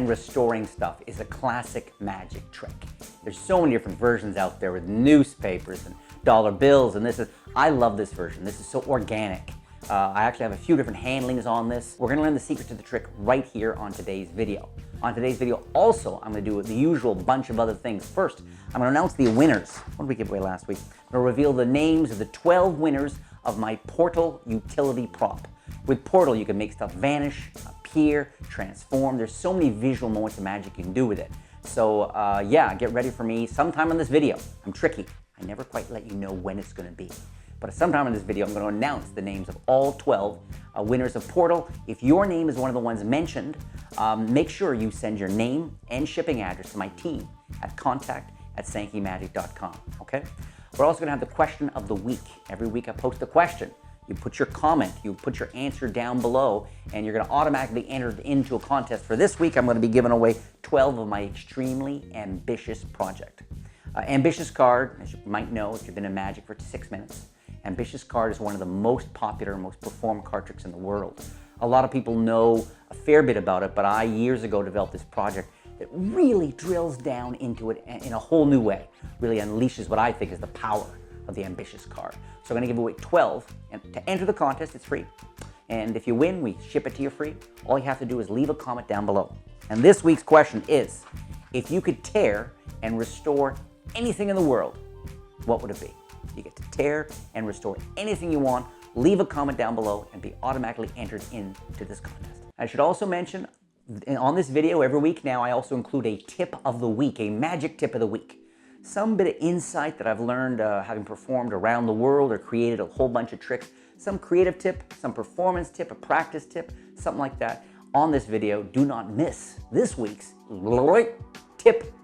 and restoring stuff is a classic magic trick. There's so many different versions out there with newspapers and dollar bills, and I love this version. This is so organic. I actually have a few different handlings on this. We're gonna learn the secret to the trick right here on today's video. On today's video also, I'm gonna do the usual bunch of other things. First, I'm gonna announce the winners. What did we give away last week? I'm gonna reveal the names of the 12 winners of my Portal utility prop. With Portal, you can make stuff vanish, appear, transform. There's so many visual moments of magic you can do with it. So yeah, get ready for me sometime in this video. I'm tricky. I never quite let you know when it's gonna be. But sometime in this video, I'm going to announce the names of all 12 winners of Portal. If your name is one of the ones mentioned, make sure you send your name and shipping address to my team at contact@sankeymagic.com, okay? We're also going to have the question of the week. Every week I post a question. You put your comment, you put your answer down below, and you're going to automatically enter into a contest. For this week, I'm going to be giving away 12 of my extremely ambitious project. Ambitious card, as you might know if you've been in Magic for 6 minutes, Ambitious card is one of the most popular, most performed card tricks in the world. A lot of people know a fair bit about it, but I years ago developed this project that really drills down into it in a whole new way. Really unleashes what I think is the power of the Ambitious card. So I'm going to give away 12, and to enter the contest, it's free. And if you win, we ship it to you free. All you have to do is leave a comment down below. And this week's question is, if you could tear and restore anything in the world, what would it be? You get to tear and restore anything you want. Leave a comment down below and be automatically entered into this contest. I should also mention, on this video every week now, I also include a tip of the week, a magic tip of the week. Some bit of insight that I've learned having performed around the world or created a whole bunch of tricks. Some creative tip, some performance tip, a practice tip, something like that. On this video, do not miss this week's tip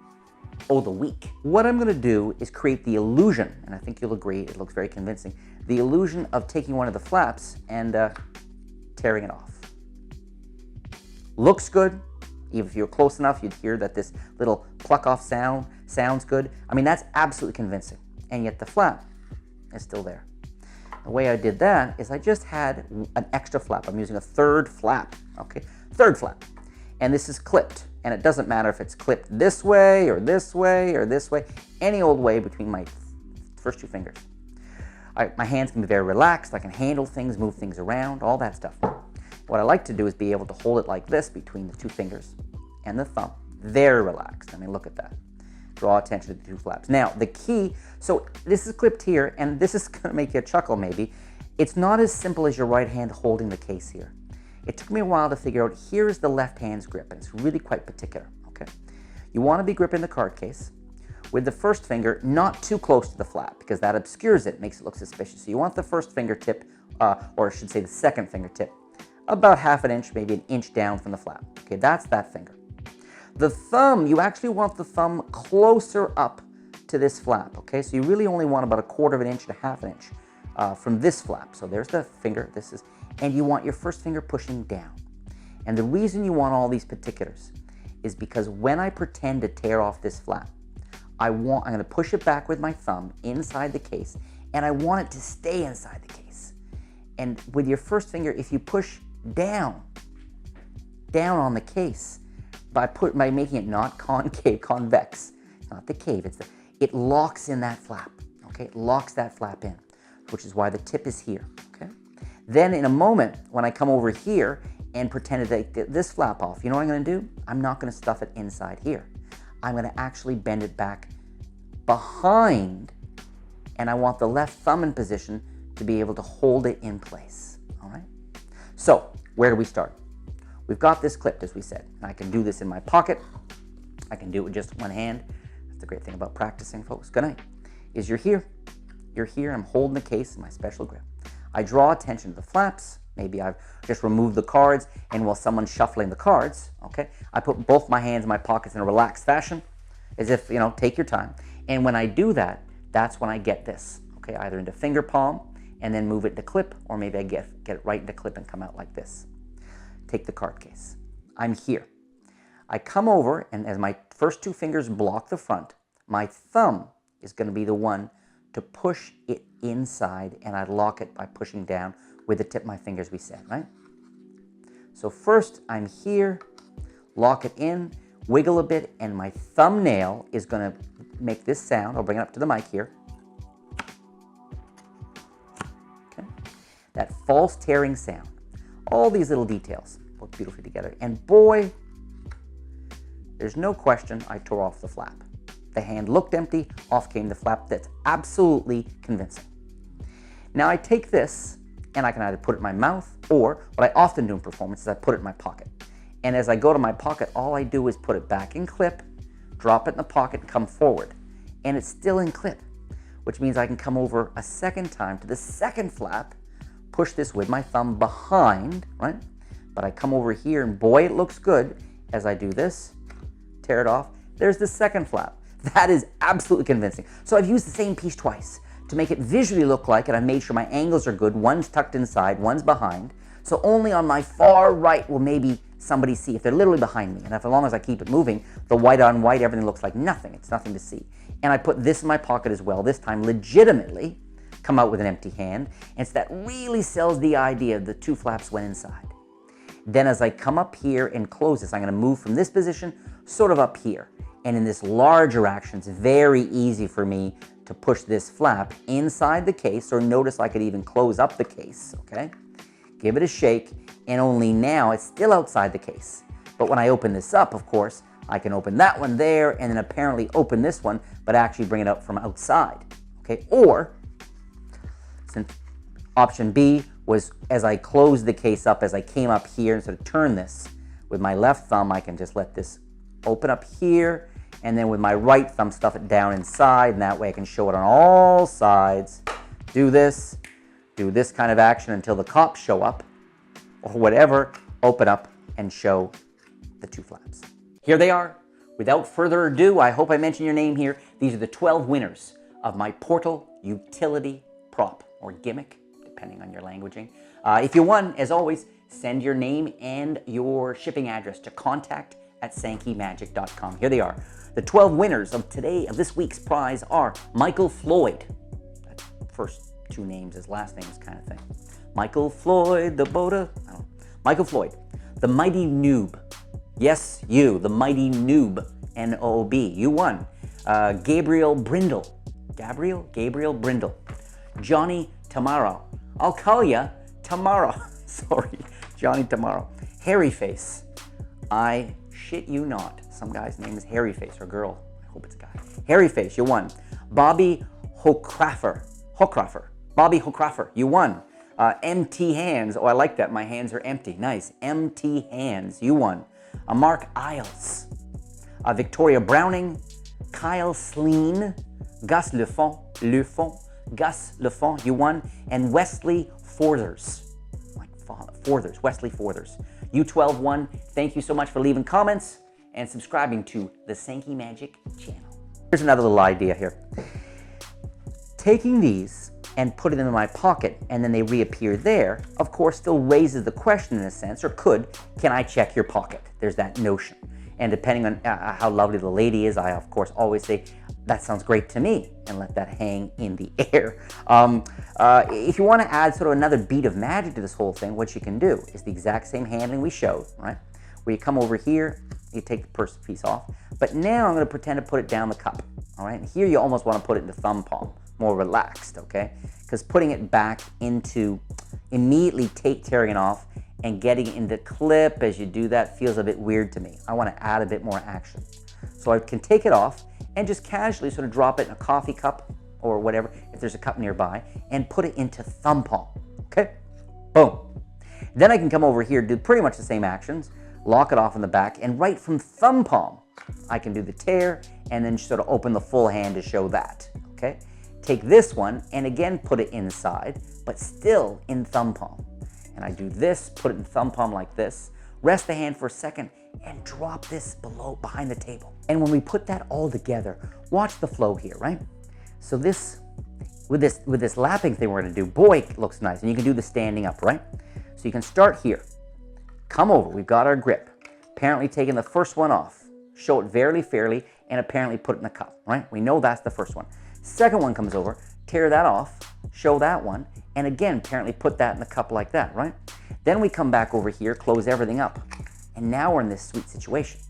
of the week. What I'm going to do is create the illusion, and I think you'll agree, it looks very convincing, the illusion of taking one of the flaps and tearing it off. Looks good. If you're close enough, you'd hear that this little pluck off sound sounds good. I mean, that's absolutely convincing, and yet the flap is still there. The way I did that is I just had an extra flap. I'm using a third flap, okay? Third flap. And this is clipped. And it doesn't matter if it's clipped this way or this way or this way, any old way between my first two fingers. My hands can be very relaxed. I can handle things, move things around, all that stuff. What I like to do is be able to hold it like this between the two fingers and the thumb. Very relaxed. I mean, look at that. Draw attention to the two flaps. Now, the key, so this is clipped here, and this is going to make you chuckle maybe. It's not as simple as your right hand holding the case here. It took me a while to figure out, here's the left hand's grip, and it's really quite particular, okay? You want to be gripping the card case with the first finger not too close to the flap, because that obscures it, makes it look suspicious. So you want the first fingertip, or I should say the second fingertip, about ½ an inch, maybe an inch down from the flap. Okay, that's that finger. The thumb, you actually want the thumb closer up to this flap, okay? So you really only want about 1/4 inch to ½ an inch from this flap. So there's the finger, and you want your first finger pushing down. And the reason you want all these particulars is because when I pretend to tear off this flap, I'm going to push it back with my thumb inside the case, and I want it to stay inside the case. And with your first finger, if you push down on the case, by making it not concave, convex, not the cave, it locks in that flap, okay? It locks that flap in, which is why the tip is here, okay? Then in a moment, when I come over here and pretend to take this flap off, you know what I'm going to do? I'm not going to stuff it inside here. I'm going to actually bend it back behind, and I want the left thumb in position to be able to hold it in place, all right? So, where do we start? We've got this clipped, as we said. And I can do this in my pocket. I can do it with just one hand. That's the great thing about practicing, folks. Good night. Is you're here. You're here. I'm holding the case in my special grip. I draw attention to the flaps. Maybe I've just removed the cards, and while someone's shuffling the cards, okay, I put both my hands in my pockets in a relaxed fashion, as if, you know, take your time. And when I do that, that's when I get this, okay, either into finger palm and then move it to clip, or maybe I get it right into clip and come out like this. Take the card case. I'm here. I come over, and as my first two fingers block the front, my thumb is going to be the one to push it inside, and I lock it by pushing down with the tip of my fingers, we said, right? So first, I'm here, lock it in, wiggle a bit, and my thumbnail is going to make this sound. I'll bring it up to the mic here. Okay. That false tearing sound. All these little details work beautifully together. And boy, there's no question I tore off the flap. The hand looked empty, off came the flap. That's absolutely convincing. Now I take this and I can either put it in my mouth, or what I often do in performance is I put it in my pocket. And as I go to my pocket, all I do is put it back in clip, drop it in the pocket, and come forward. And it's still in clip, which means I can come over a second time to the second flap, push this with my thumb behind, right? But I come over here and boy, it looks good. As I do this, tear it off, there's the second flap. That is absolutely convincing. So I've used the same piece twice to make it visually look like it. I made sure my angles are good. One's tucked inside, one's behind. So only on my far right will maybe somebody see if they're literally behind me. And if, as long as I keep it moving, the white on white, everything looks like nothing. It's nothing to see. And I put this in my pocket as well, this time legitimately come out with an empty hand. And so that really sells the idea the two flaps went inside. Then as I come up here and close this, I'm going to move from this position sort of up here. And in this larger action, it's very easy for me to push this flap inside the case, or notice I could even close up the case, okay? Give it a shake, and only now it's still outside the case. But when I open this up, of course, I can open that one there, and then apparently open this one, but actually bring it up from outside, okay? Or, since option B was as I closed the case up, as I came up here and sort of turn this with my left thumb, I can just let this open up here, and then with my right thumb stuff it down inside, and that way I can show it on all sides. Do this kind of action until the cops show up, or whatever, open up and show the two flaps. Here they are. Without further ado, I hope I mentioned your name here. These are the 12 winners of my Portal Utility Prop, or gimmick, depending on your languaging. If you won, as always, send your name and your shipping address to contact@sankeymagic.com. Here they are. The 12 winners of this week's prize are Michael Floyd. That first two names, his last name is kind of thing. Michael Floyd, the Boda. I don't know. Michael Floyd, the Mighty Noob. Yes, you, the Mighty Noob, N-O-B. You won. Gabriel Brindle. Gabriel Brindle. Johnny Tomorrow. I'll call ya tomorrow. Sorry, Johnny Tomorrow. Hairy Face. I shit you not. Some guy's name is Hairy Face, or girl. I hope it's a guy. Hairy Face, you won. Bobby Hocraffer. Bobby Hocraffer, you won. Empty Hands. Oh, I like that. My hands are empty. Nice. Empty Hands, you won. Mark Isles. Victoria Browning. Kyle Sleen. Gus Lefont. Gus Lefont, you won. And Wesley Forthers. Wesley Forthers. You 12 won. Thank you so much for leaving comments and subscribing to the Sankey Magic channel. Here's another little idea here. Taking these and putting them in my pocket and then they reappear there, of course, still raises the question in a sense, or could, can I check your pocket? There's that notion. And depending on how lovely the lady is, I, of course, always say, that sounds great to me, and let that hang in the air. If you want to add sort of another beat of magic to this whole thing, what you can do is the exact same handling we showed, right? Where you come over here, you take the purse piece off, but now I'm going to pretend to put it down the cup, all right? And here you almost want to put it in the thumb palm, more relaxed, okay? Because putting it back into, immediately tearing it off and getting it into clip as you do that feels a bit weird to me. I want to add a bit more action. So I can take it off and just casually sort of drop it in a coffee cup or whatever, if there's a cup nearby, and put it into thumb palm, okay? Boom. Then I can come over here, do pretty much the same actions, lock it off in the back, and right from thumb palm, I can do the tear and then sort of open the full hand to show that, okay? Take this one and again put it inside, but still in thumb palm. And I do this, put it in thumb palm like this, rest the hand for a second, and drop this behind the table. And when we put that all together, watch the flow here, right? So this, with this lapping thing we're gonna do, boy, it looks nice. And you can do the standing up, right? So you can start here, come over, we've got our grip. Apparently taking the first one off, show it very fairly, and apparently put it in the cup, right? We know that's the first one. Second one comes over, tear that off, show that one, and again, apparently put that in the cup like that, right? Then we come back over here, close everything up. And now we're in this sweet situation,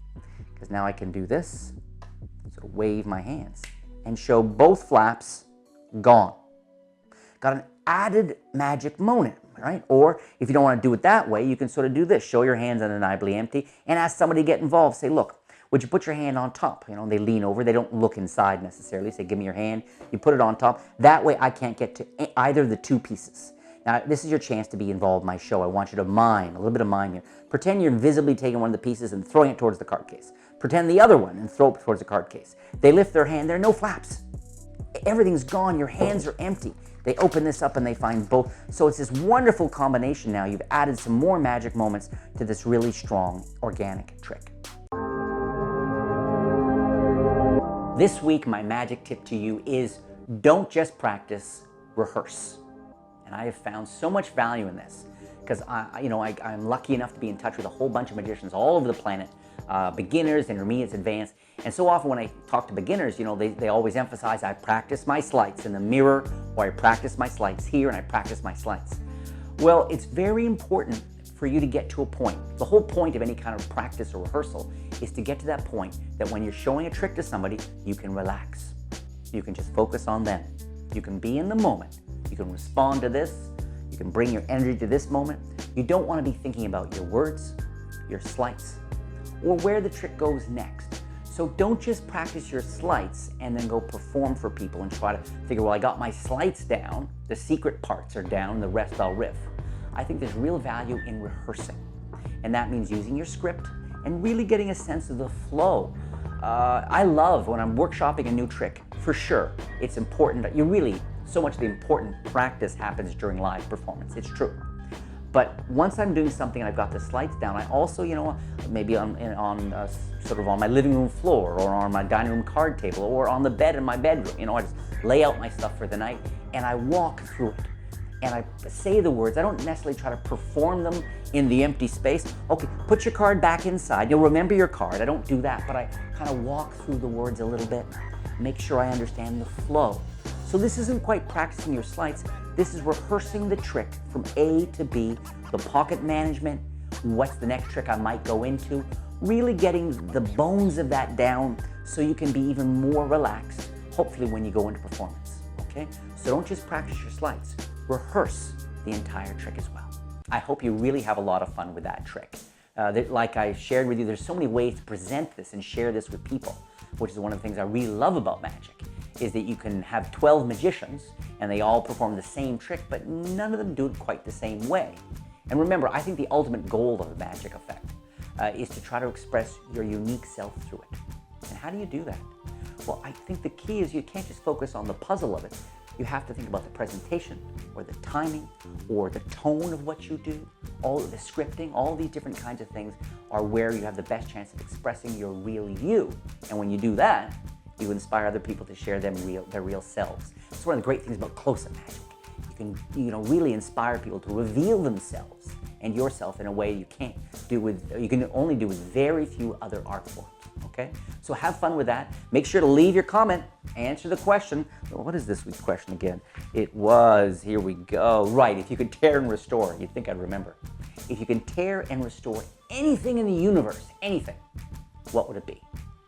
because now I can do this, sort of wave my hands, and show both flaps gone. Got an added magic moment, right? Or if you don't want to do it that way, you can sort of do this. Show your hands undeniably empty and ask somebody to get involved. Say, look, would you put your hand on top? You know, they lean over. They don't look inside necessarily. Say, give me your hand. You put it on top. That way I can't get to either of the two pieces. Now, this is your chance to be involved in my show. I want you to mime, a little bit of mime here. Pretend you're invisibly taking one of the pieces and throwing it towards the card case. Pretend the other one and throw it towards the card case. They lift their hand. There are no flaps. Everything's gone. Your hands are empty. They open this up and they find both. So it's this wonderful combination now. You've added some more magic moments to this really strong organic trick. This week, my magic tip to you is don't just practice, rehearse. And I have found so much value in this because I'm lucky enough to be in touch with a whole bunch of magicians all over the planet, beginners, intermediates, advanced. And so often when I talk to beginners, they always emphasize I practice my sleights in the mirror, or I practice my sleights here and I practice my sleights. Well, it's very important for you to get to a point. The whole point of any kind of practice or rehearsal is to get to that point that when you're showing a trick to somebody, you can relax. You can just focus on them. You can be in the moment. You can respond to this. You can bring your energy to this moment. You don't want to be thinking about your words, your sleights, or where the trick goes next. So don't just practice your sleights and then go perform for people and try to figure, well, I got my sleights down, the secret parts are down, the rest I'll riff. I think there's real value in rehearsing. And that means using your script and really getting a sense of the flow. I love when I'm workshopping a new trick, for sure. It's important that so much of the important practice happens during live performance. It's true. But once I'm doing something and I've got the sleights down, I also, maybe sort of on my living room floor or on my dining room card table or on the bed in my bedroom, I just lay out my stuff for the night and I walk through it. And I say the words. I don't necessarily try to perform them in the empty space. Okay, put your card back inside. You'll remember your card. I don't do that, but I kind of walk through the words a little bit, make sure I understand the flow. So this isn't quite practicing your sleights. This is rehearsing the trick from A to B, the pocket management, what's the next trick I might go into, really getting the bones of that down so you can be even more relaxed, hopefully when you go into performance, okay? So don't just practice your sleights, rehearse the entire trick as well. I hope you really have a lot of fun with that trick. Like I shared with you, there's so many ways to present this and share this with people, which is one of the things I really love about magic, is that you can have 12 magicians and they all perform the same trick, but none of them do it quite the same way. And remember, I think the ultimate goal of the magic effect is to try to express your unique self through it. And how do you do that? Well, I think the key is you can't just focus on the puzzle of it. You have to think about the presentation or the timing or the tone of what you do, all of the scripting, all these different kinds of things are where you have the best chance of expressing your real you. And when you do that, you inspire other people to share their real selves. It's one of the great things about close-up magic. You can really inspire people to reveal themselves and yourself in a way you can only do with very few other art forms. Okay? So have fun with that. Make sure to leave your comment, answer the question. What is this week's question again? It was, here we go. Right, if you could tear and restore, you'd think I'd remember. If you can tear and restore anything in the universe, anything, what would it be?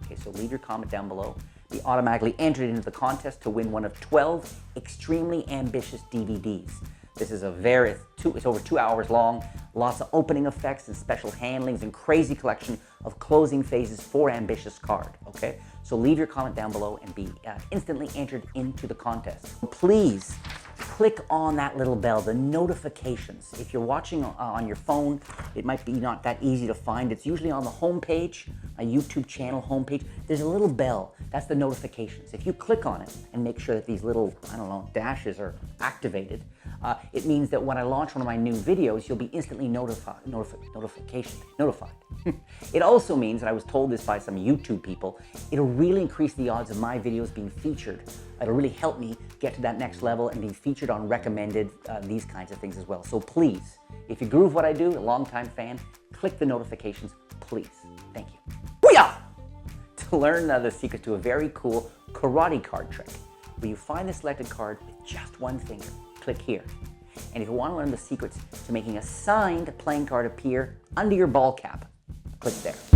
Okay, so leave your comment down below. Be automatically entered into the contest to win one of 12 extremely ambitious DVDs. This is it's over 2 hours long, lots of opening effects and special handlings and crazy collection of closing phases for ambitious card, okay? So leave your comment down below and be instantly entered into the contest. Please click on that little bell, the notifications. If you're watching on your phone, it might be not that easy to find. It's usually on the homepage, a YouTube channel homepage. There's a little bell. That's the notifications. If you click on it and make sure that these little, dashes are activated, it means that when I launch one of my new videos, you'll be instantly notified. It also means, and I was told this by some YouTube people, it'll really increase the odds of my videos being featured. It'll really help me get to that next level and be featured on recommended, these kinds of things as well. So please, if you groove what I do, a longtime fan, click the notifications, please. Thank you. Booyah! To learn the secret to a very cool karate card trick, where you find the selected card with just one finger, click here. And if you want to learn the secrets to making a signed playing card appear under your ball cap, click there.